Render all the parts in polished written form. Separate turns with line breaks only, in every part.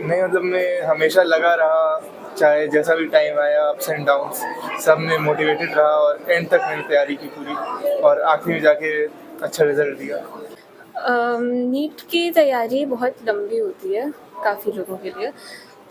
नहीं मतलब मैं हमेशा लगा रहा, चाहे जैसा भी टाइम आया, अप्स एंड डाउन्स, सब में मोटिवेटेड रहा और एंड तक मैंने तैयारी की पूरी और आखिर में जाके अच्छा रिजल्ट दिया।
नीट की तैयारी बहुत लंबी होती है काफ़ी लोगों के लिए,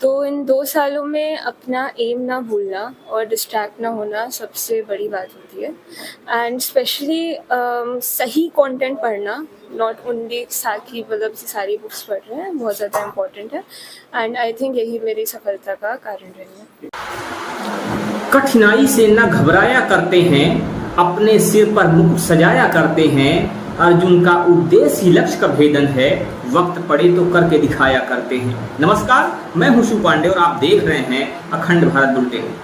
तो इन 2 सालों में अपना एम ना भूलना और डिस्ट्रैक्ट ना होना सबसे बड़ी बात होती है। एंड स्पेशली सही कंटेंट पढ़ना, नॉट ओनली की मतलब सारी बुक्स पढ़ रहे हैं, बहुत ज़्यादा इम्पोर्टेंट है। एंड आई थिंक यही मेरी सफलता का कारण रही है।
कठिनाई से न घबराया करते हैं, अपने सिर पर मुकुट सजाया करते हैं। अर्जुन का उद्देश्य ही लक्ष्य का भेदन है, वक्त पड़े तो करके दिखाया करते हैं। नमस्कार, मैं हूं शिव पांडे और आप देख रहे हैं अखंड भारत बुलेटिन।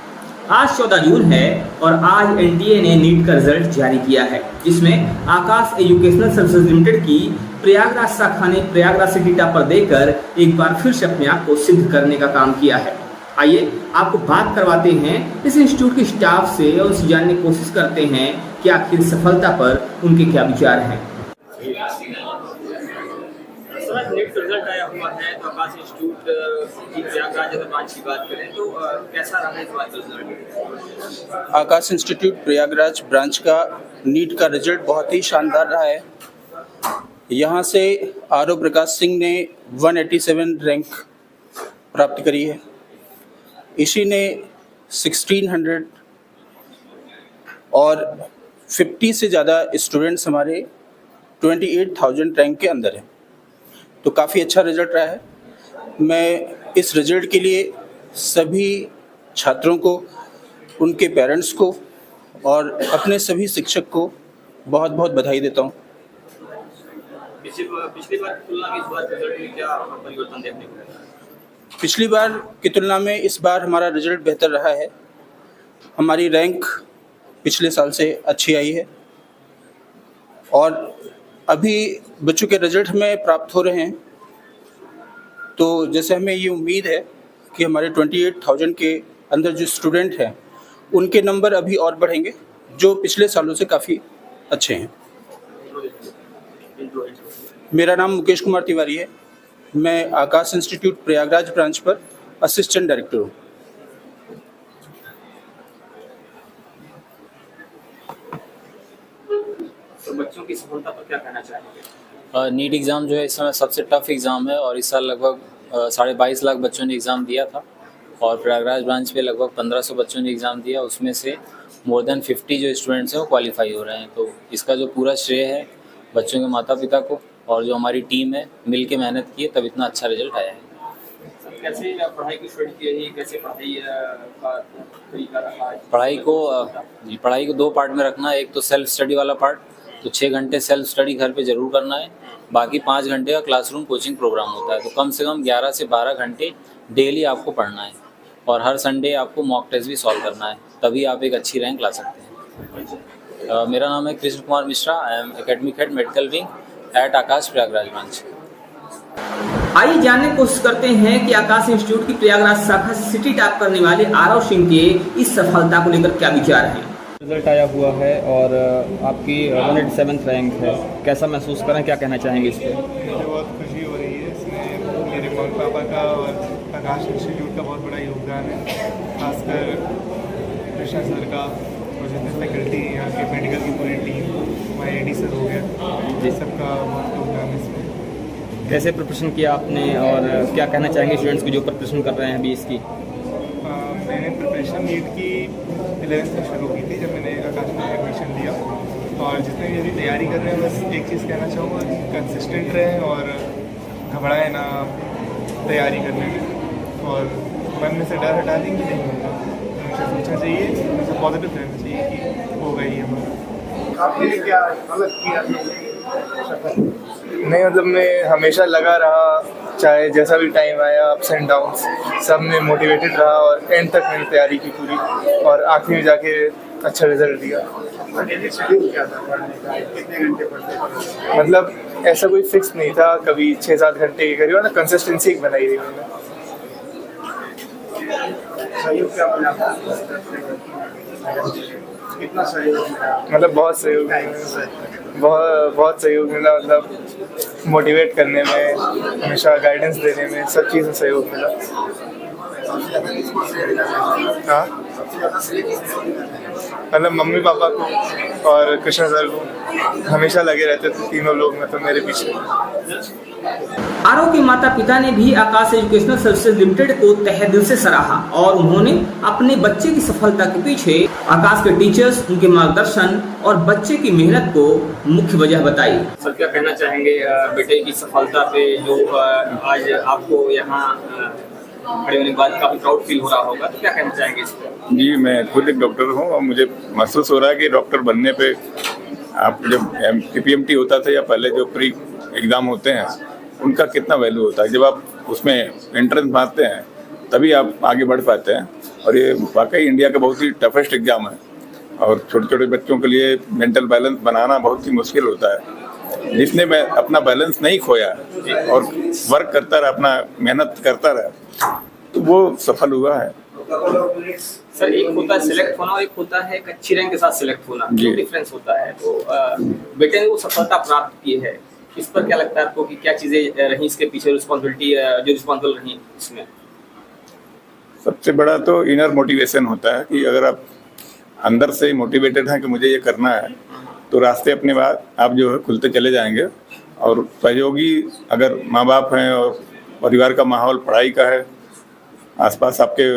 आज 14 जून है और आज एनटीए ने नीट का रिजल्ट जारी किया है, जिसमें आकाश एजुकेशनल सर्विसेज लिमिटेड की प्रयागराज शाखा ने प्रयागराज से डेटा पर देकर एक बार फिर से अपने आप को सिद्ध करने का काम किया है। आइए आपको बात करवाते हैं इस इंस्टीट्यूट के स्टाफ से और उनसे जानने की कोशिश करते हैं कि आखिर सफलता पर उनके क्या विचार हैं।
नेट रिजल्ट आया हुआ है तो आकाश इंस्टीट्यूट की प्रयागराज ब्रांच की बात करें तो कैसा रहा इस बार रिजल्ट?
आकाश इंस्टीट्यूट प्रयागराज ब्रांच का नीट का रिजल्ट बहुत ही शानदार रहा है। यहाँ से आरव प्रकाश सिंह ने 187 रैंक प्राप्त करी है। इसी ने 1600 और 50 से ज़्यादा स्टूडेंट्स हमारे 28,000 रैंक के अंदर हैं, तो काफ़ी अच्छा रिजल्ट रहा है। मैं इस रिजल्ट के लिए सभी छात्रों को, उनके पेरेंट्स को और अपने सभी शिक्षक को बहुत बहुत बधाई देता हूँ।
पिछली बार की तुलना में इस बार रिजल्ट में क्या परिवर्तन देखने को मिला?
पिछली बार की तुलना में इस बार हमारा रिजल्ट बेहतर रहा है। हमारी रैंक पिछले साल से अच्छी आई है और अभी बच्चों के रिजल्ट हमें प्राप्त हो रहे हैं, तो जैसे हमें ये उम्मीद है कि हमारे 28,000 के अंदर जो स्टूडेंट हैं उनके नंबर अभी और बढ़ेंगे, जो पिछले सालों से काफ़ी अच्छे हैं। मेरा नाम मुकेश कुमार तिवारी है। मैं आकाश इंस्टीट्यूट प्रयागराज ब्रांच पर असिस्टेंट डायरेक्टर हूँ।
तो बच्चों की सफलता पर क्या कहना चाहेंगे?
नीट एग्ज़ाम जो है इस समय सबसे टफ एग्ज़ाम है और इस साल लगभग 22.5 लाख बच्चों ने एग्ज़ाम दिया था और प्रयागराज ब्रांच पे लगभग 1500 बच्चों ने एग्ज़ाम दिया। उसमें से मोर देन 50 जो स्टूडेंट्स हैं वो क्वालिफाई हो रहे हैं, तो इसका जो पूरा श्रेय है बच्चों के माता पिता को और जो हमारी टीम है मिल के मेहनत की है, तब इतना अच्छा रिजल्ट आया है।
कैसे पढ़ाई की स्टडी की है, कैसे पढ़ाई का तरीका रहा है?
पढ़ाई को 2 पार्ट में रखना है। एक तो सेल्फ स्टडी वाला पार्ट, तो 6 घंटे सेल्फ स्टडी घर पे ज़रूर करना है, बाकी 5 घंटे का क्लासरूम कोचिंग प्रोग्राम होता है। तो कम से कम 11 से 12 घंटे डेली आपको पढ़ना है और हर संडे आपको मॉक टेस्ट भी सॉल्व करना है, तभी आप एक अच्छी रैंक ला सकते हैं। मेरा नाम है Krishna Kumar Mishra, I am academic head medical wing at Aakash Prayagraj branch.
आइए जानने की कोशिश करते हैं कि आकाश इंस्टीट्यूट की प्रयागराज शाखा से सिटी टॉप करने वाले आरव सिंह के इस सफलता को लेकर क्या विचार हैं।
रिजल्ट आया हुआ है और आपकी 187 रैंक है, कैसा महसूस करें, क्या कहना चाहेंगे इस पर?
मुझे बहुत खुशी हो रही है। इसमें मेरे मम्मी पापा का और आकाश इंस्टीट्यूट का बहुत बड़ा योगदान है, खासकर कृष्णा सर का और जितने फैकल्टी हैं यहाँ के, मेडिकल की पूरी टीम, हमारे AD सर हो गया, ये सबका बहुत योगदान है इसमें।
कैसे प्रिपरेशन किया आपने और क्या कहना चाहेंगे स्टूडेंट्स को जो प्रिपरेशन कर रहे हैं अभी इसकी?
मैंने प्रिपरेशन नीट की 11th से शुरू की थी, जब मैंने आकाश में एडमिशन लिया, और जितने भी अभी तैयारी कर रहे हैं बस एक चीज़ कहना चाहूँगा कि कंसिस्टेंट रहें और घबराएं ना तैयारी करने में, और मन में से डर हटा दें कि नहीं होगा, हमेशा सोचना चाहिए, हमेशा पॉजिटिव रहना चाहिए कि होगा ही हमारा।
आपने क्या गलत किया?
नहीं मतलब मैं हमेशा लगा रहा, चाहे जैसा भी टाइम आया, अप्स एंड डाउन्स, सब में मोटिवेटेड रहा और एंड तक मैंने तैयारी की पूरी और आखिर में जाके अच्छा रिजल्ट दिया।
क्या था पढ़ने का? कितने घंटे पढ़ते थे?
मतलब ऐसा कोई फिक्स नहीं था, कभी 6-7 घंटे के करीब, ना कंसिस्टेंसी एक बनाई रही मैंने।
सहयोग क्या मिला? कितना सहयोग मिला?
मतलब बहुत सहयोग मिला, बहुत सहयोग मिला। मतलब मोटिवेट करने में, हमेशा गाइडेंस देने में, सब चीज़ में सहयोग मिला। हाँ, मतलब मम्मी पापा को और कृष्णा सर को हमेशा लगे रहते थे, तीनों लोग मतलब मेरे पीछे।
आरव के माता पिता ने भी आकाश एजुकेशनल सर्विसेज लिमिटेड को तहे दिल से सराहा और उन्होंने अपने बच्चे की सफलता के पीछे आकाश के टीचर्स, उनके मार्गदर्शन और बच्चे की मेहनत को मुख्य वजह बताई।
सर क्या कहना चाहेंगे बेटे की सफलता पे, जो आज आपको यहाँ खड़े होने के बाद काफी प्राउड फील हो रहा होगा, तो क्या कहना चाहेंगे इस पर?
जी, मैं खुद एक डॉक्टर हूँ और मुझे महसूस हो रहा है कि डॉक्टर बनने पे आप जब PPMT होता था या पहले जो प्री एग्ज़ाम होते हैं उनका कितना वैल्यू होता है। जब आप उसमें एंट्रेंस मारते हैं तभी आप आगे बढ़ पाते हैं, और ये वाकई इंडिया का बहुत ही टफेस्ट एग्ज़ाम है और छोटे छोटे बच्चों के लिए मेंटल बैलेंस बनाना बहुत ही मुश्किल होता है। जिसने मैं अपना बैलेंस नहीं खोया और वर्क करता रहा, अपना मेहनत करता रहा, तो वो सफल हुआ है।
सर एक होता है सिलेक्ट होना और एक होता है एक अच्छी रैंक के साथ सिलेक्ट होना,
जी।
डिफरेंस होता है। तो बेटे ने वो सफलता प्राप्त की है, इस पर क्या लगता है आपको कि क्या चीजें रही इसके पीछे, रिस्पॉन्सिबिलिटी जो रिस्पॉन्सिबल रही इसमें?
सबसे बड़ा तो इनर मोटिवेशन होता है कि अगर आप अंदर से मोटिवेटेड हैं कि मुझे ये करना है, तो रास्ते अपने बाद आप जो है खुलते चले जाएंगे। और सहयोगी अगर माँ बाप हैं और परिवार का माहौल पढ़ाई का है, आसपास आपके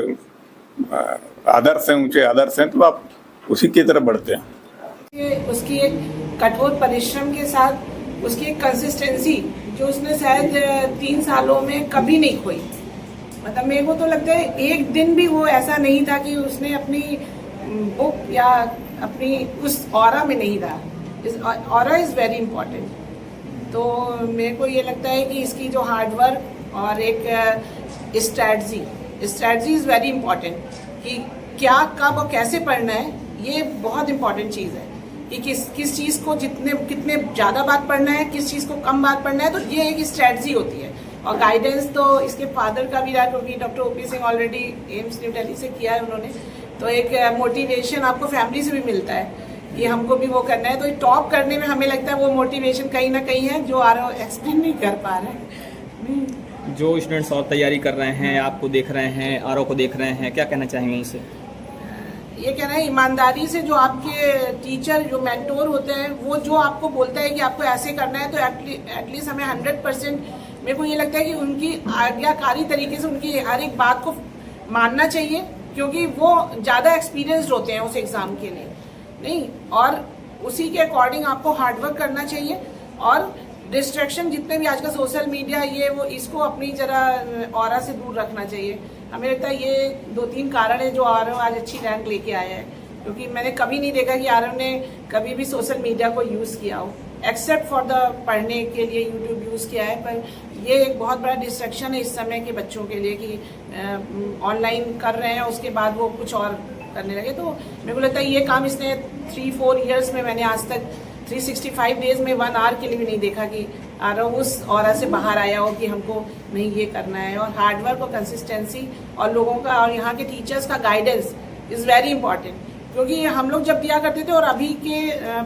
आदर्श हैं, ऊंचे आदर्श हैं, तो आप उसी की तरफ बढ़ते हैं।
उसकी एक कठोर परिश्रम के साथ उसकी एक कंसिस्टेंसी जो उसने शायद 3 सालों में कभी नहीं खोई। मतलब मेरे को तो लगता है एक दिन भी वो ऐसा नहीं था कि उसने अपनी बुक या अपनी उस ऑरा में नहीं रहा। Aura is very important. तो मेरे को ये लगता है कि इसकी जो हार्डवर्क और एक स्ट्रैटेजी इज वेरी इम्पोर्टेंट कि क्या, कब और कैसे पढ़ना है, ये बहुत इम्पोर्टेंट चीज़ है कि किस चीज़ को कितने ज़्यादा बात पढ़ना है, किस चीज़ को कम बात पढ़ना है। तो ये एक स्ट्रैटेजी होती है। और गाइडेंस तो इसके फादर का भी रहा, क्योंकि doctor OP Singh already AIIMS new Delhi से किया है उन्होंने। तो एक मोटिवेशन आपको फैमिली से भी मिलता है कि हमको भी वो करना है। तो टॉप करने में हमें लगता है वो मोटिवेशन कहीं ना कहीं है जो आरव एक्सप्लेन नहीं कर पा रहे हैं।
जो स्टूडेंट्स और तैयारी कर रहे हैं, आपको देख रहे हैं, आरव को देख रहे हैं, क्या कहना चाहेंगे उनसे?
ये कहना है ईमानदारी से, जो आपके टीचर, जो मेंटोर होते हैं, वो जो आपको बोलता है कि आपको ऐसे करना है, तो एटलीस्ट हमें 100% मेरे को ये लगता है कि उनकी आज्ञाकारी तरीके से उनकी हर एक बात को मानना चाहिए, क्योंकि वो ज़्यादा एक्सपीरियंस्ड होते हैं उस एग्ज़ाम के लिए नहीं। और उसी के अकॉर्डिंग आपको हार्डवर्क करना चाहिए और डिस्ट्रैक्शन जितने भी आज का सोशल मीडिया ये वो, इसको अपनी जरा ऑरा से दूर रखना चाहिए। हमें लगता है ये 2-3 कारण है जो आरव आज अच्छी रैंक लेके आया है, क्योंकि मैंने कभी नहीं देखा कि आरव ने कभी भी सोशल मीडिया को यूज़ किया हो, एक्सेप्ट फॉर द पढ़ने के लिए यूट्यूब यूज़ किया है। पर ये एक बहुत बड़ा डिस्ट्रैक्शन है इस समय के बच्चों के लिए कि ऑनलाइन कर रहे हैं, उसके बाद वो कुछ और करने लगे। तो मेरे को लगता है ये काम इसने 3-4 ईयर्स में, मैंने आज तक 365 डेज में 1 आवर के लिए भी नहीं देखा कि आरव उस ऑरा से बाहर आया हो कि हमको नहीं ये करना है। और हार्डवर्क और कंसिस्टेंसी और लोगों का और यहाँ के टीचर्स का गाइडेंस इज़ वेरी इंपॉर्टेंट, क्योंकि हम लोग जब दिया करते थे और अभी के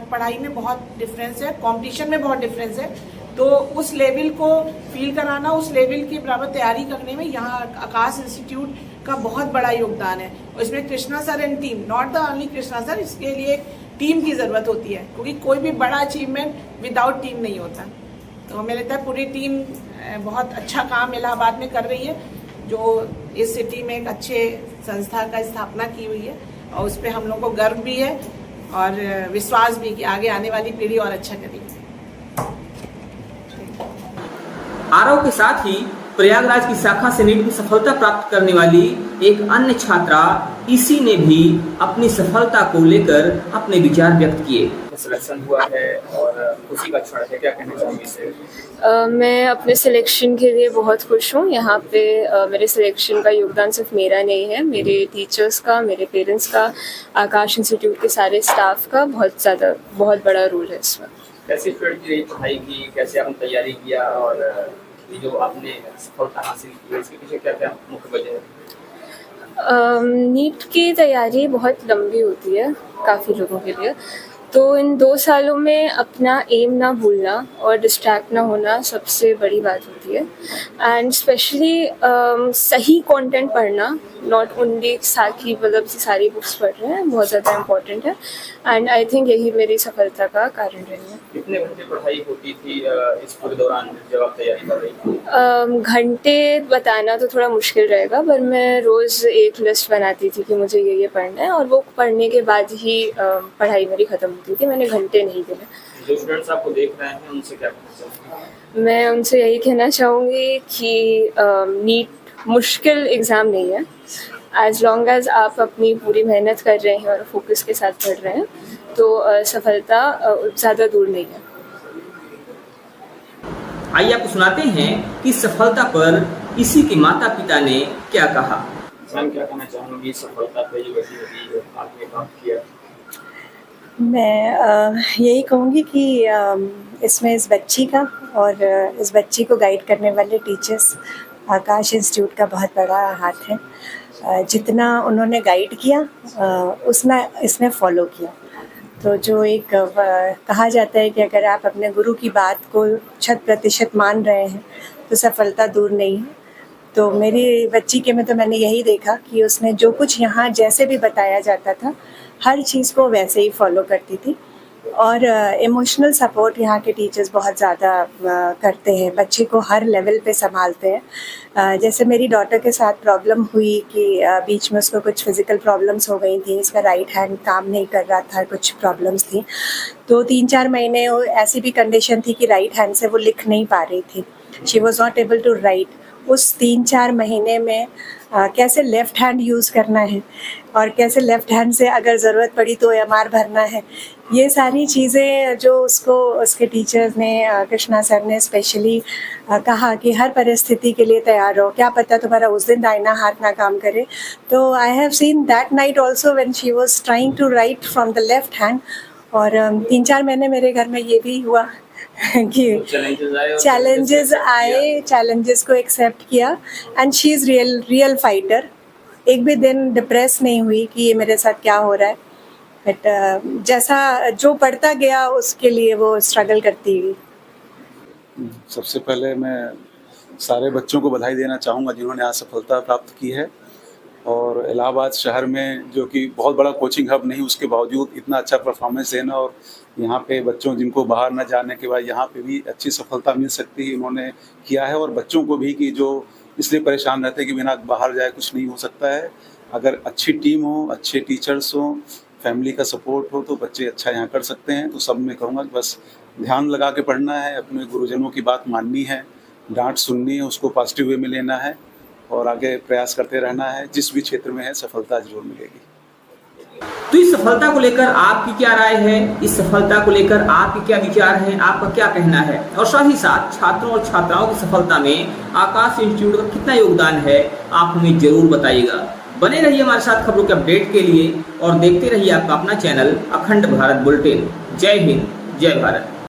पढ़ाई में बहुत डिफरेंस है, कंपटीशन में बहुत डिफरेंस है। तो उस लेवल को फील कराना, उस लेवल की बराबर तैयारी करने में यहाँ आकाश इंस्टीट्यूट का बहुत बड़ा योगदान है। और इसमें Krishna sir and team, not the only Krishna sir, इसके लिए एक टीम की ज़रूरत होती है, क्योंकि कोई भी बड़ा अचीवमेंट विदाउट टीम नहीं होता। तो हमें लगता है पूरी टीम बहुत अच्छा काम इलाहाबाद में कर रही है, जो इस सिटी में एक अच्छे संस्था का स्थापना की हुई है, और उस पर हम लोग को गर्व भी है और विश्वास भी कि आगे आने वाली पीढ़ी और अच्छा करेगी।
आरव के साथ ही प्रयागराज की शाखा से नीट में सफलता प्राप्त करने वाली एक अन्य छात्रा इसी ने भी अपनी सफलता को लेकर अपने विचार व्यक्त किए।
सिलेक्शन हुआ है और खुशी का क्षण है, क्या कहना चाहेंगे इससे?
मैं अपने सिलेक्शन के लिए बहुत खुश हूँ। यहाँ पे मेरे सिलेक्शन का योगदान सिर्फ मेरा नहीं है, मेरे टीचर्स का, मेरे पेरेंट्स का, आकाश इंस्टीट्यूट के सारे स्टाफ का बहुत बड़ा रोल है इसमें।
कैसे स्टूडेंट की पढ़ाई की, कैसे आपने तैयारी किया और जो आपने सफलता हासिल की, इसके पीछे क्या क्या मुख्य वजह है?
नीट की तैयारी बहुत लंबी होती है काफ़ी लोगों के लिए, तो इन 2 सालों में अपना एम ना भूलना और डिस्ट्रैक्ट ना होना सबसे बड़ी बात होती है। एंड स्पेशली सही कंटेंट पढ़ना, नॉट ओनली सारी बुक्स पढ़ रहे हैं, बहुत ज़्यादा इम्पोर्टेंट है। एंड आई थिंक यही मेरी सफलता का कारण रही है।
कितने घंटे पढ़ाई होती थी इस पूरे दौरान जब आप तैयारी कर रही थी?
घंटे बताना तो थोड़ा मुश्किल रहेगा, पर मैं रोज़ एक लिस्ट बनाती थी कि मुझे ये पढ़ना है, और वो पढ़ने के बाद ही पढ़ाई मेरी ख़त्म होती थी। मैंने घंटे नहीं गिने।
जो स्टूडेंट्स आपको देख रहे हैं उनसे क्या कहना चाहूँगी?
मैं उनसे यही कहना चाहूँगी कि नीट मुश्किल एग्ज़ाम नहीं है। एज लॉन्ग एज आप अपनी पूरी मेहनत कर रहे हैं और फोकस के साथ पढ़ रहे हैं, तो सफलता ज़्यादा दूर नहीं है।
आइए आपको सुनाते हैं कि सफलता पर इसी के माता पिता ने क्या कहा।
मैम, क्या कहना चाहूँगी सफलता पे जो बेटी अभी आपने काम किया?
मैं यही कहूँगी कि इसमें इस बच्ची का और इस बच्ची को गाइड करने वाले टीचर्स, आकाश इंस्टीट्यूट का बहुत बड़ा हाथ है। जितना उन्होंने गाइड किया उसने इसने फॉलो किया। तो जो एक कहा जाता है कि अगर आप अपने गुरु की बात को 100% मान रहे हैं तो सफलता दूर नहीं है। तो मेरी बच्ची के में तो मैंने यही देखा कि उसने जो कुछ यहाँ जैसे भी बताया जाता था, हर चीज़ को वैसे ही फॉलो करती थी। और इमोशनल सपोर्ट यहाँ के टीचर्स बहुत ज़्यादा करते हैं, बच्चे को हर लेवल पे संभालते हैं। जैसे मेरी डॉटर के साथ प्रॉब्लम हुई कि बीच में उसको कुछ फिज़िकल प्रॉब्लम्स हो गई थी, इसका राइट हैंड काम नहीं कर रहा था, कुछ प्रॉब्लम्स थी। तो 3-4 महीने ऐसी भी कंडीशन थी कि राइट हैंड से वो लिख नहीं पा रही थी, she was not able to write. उस 3-4 महीने में कैसे लेफ़्ट हैंड यूज़ करना है और कैसे लेफ़्ट हैंड से अगर ज़रूरत पड़ी तो एमआर भरना है, ये सारी चीज़ें जो उसको उसके टीचर्स ने, कृष्णा सर ने स्पेशली कहा कि हर परिस्थिति के लिए तैयार रहो, क्या पता तुम्हारा उस दिन दाहिना हाथ ना काम करे। तो I have seen that night also when she was trying to write from the left hand. और 3-4 महीने मेरे घर में ये भी हुआ कि चैलेंजेस को एक्सेप्ट किया। And she is real fighter. एक भी दिन डिप्रेस नहीं हुई कि ये मेरे साथ क्या हो रहा है, बट जैसा जो पढ़ता गया उसके लिए वो स्ट्रगल करती गई।
सबसे पहले मैं सारे बच्चों को बधाई देना चाहूँगा जिन्होंने आज सफलता प्राप्त की है। और इलाहाबाद शहर में जो कि बहुत बड़ा कोचिंग हब नहीं, उसके बावजूद इतना अच्छा परफॉर्मेंस देना और यहाँ पे बच्चों जिनको बाहर न जाने के बाद यहाँ पे भी अच्छी सफलता मिल सकती है, इन्होंने किया है। और बच्चों को भी कि जो इसलिए परेशान रहते हैं कि बिना बाहर जाए कुछ नहीं हो सकता है, अगर अच्छी टीम हो, अच्छे टीचर्स हो, फैमिली का सपोर्ट हो तो बच्चे अच्छा यहाँ कर सकते हैं। तो सब मैं कहूँगा कि बस ध्यान लगा के पढ़ना है, अपने गुरुजनों की बात माननी है, डांट सुननी है, उसको पॉजिटिव वे में लेना है और आगे प्रयास करते रहना है। जिस भी क्षेत्र में है सफलता जरूर मिलेगी।
तो इस सफलता को लेकर आपकी क्या राय है, इस सफलता को लेकर आपके क्या विचार हैं, आपका क्या कहना है, और साथ ही साथ छात्रों और छात्राओं की सफलता में आकाश इंस्टीट्यूट का कितना योगदान है, आप हमें जरूर बताइएगा। बने रहिए हमारे साथ खबरों के अपडेट के लिए और देखते रहिए आपका अपना चैनल अखंड भारत बुलेटिन। जय हिंद, जय भारत।